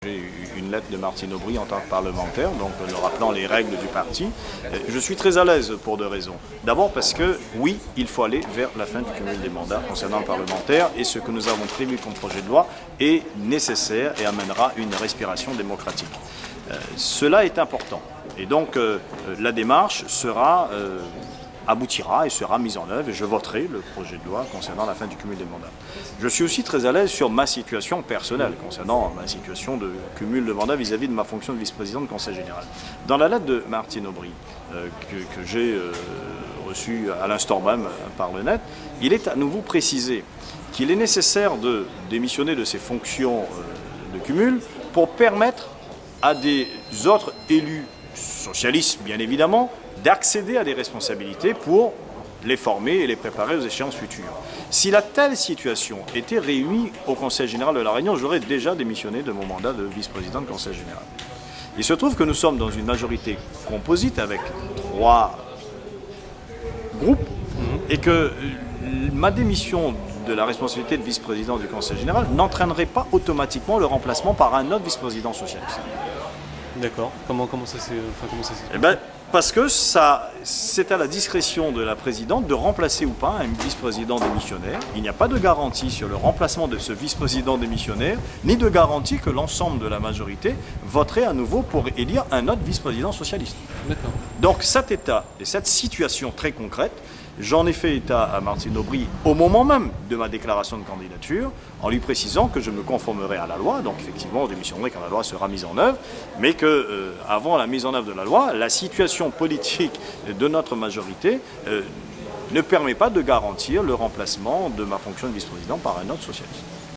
J'ai eu une lettre de Martine Aubry en tant que parlementaire, donc le rappelant les règles du parti. Je suis très à l'aise pour deux raisons. D'abord parce que, oui, il faut aller vers la fin du cumul des mandats concernant le parlementaire et ce que nous avons prévu comme projet de loi est nécessaire et amènera une respiration démocratique. Cela est important et donc la démarche aboutira et sera mise en œuvre et je voterai le projet de loi concernant la fin du cumul des mandats. Je suis aussi très à l'aise sur ma situation personnelle, concernant ma situation de cumul de mandats vis-à-vis de ma fonction de vice-président de Conseil général. Dans la lettre de Martine Aubry, que j'ai reçue à l'instant même par le net, il est à nouveau précisé qu'il est nécessaire de démissionner de ses fonctions de cumul pour permettre à des autres élus socialistes, bien évidemment, d'accéder à des responsabilités pour les former et les préparer aux échéances futures. Si la telle situation était réunie au Conseil général de La Réunion, j'aurais déjà démissionné de mon mandat de vice-président de Conseil général. Il se trouve que nous sommes dans une majorité composite avec 3 groupes et que ma démission de la responsabilité de vice-président du Conseil général n'entraînerait pas automatiquement le remplacement par un autre vice-président socialiste. D'accord. Comment ça s'est parce que c'est à la discrétion de la présidente de remplacer ou pas un vice-président démissionnaire. Il n'y a pas de garantie sur le remplacement de ce vice-président démissionnaire, ni de garantie que l'ensemble de la majorité voterait à nouveau pour élire un autre vice-président socialiste. D'accord. Donc cet état et cette situation très concrète, j'en ai fait état à Martine Aubry au moment même de ma déclaration de candidature, en lui précisant que je me conformerai à la loi, donc effectivement je démissionnerai quand la loi sera mise en œuvre, mais que avant la mise en œuvre de la loi, la situation politique de notre majorité ne permet pas de garantir le remplacement de ma fonction de vice-président par un autre socialiste.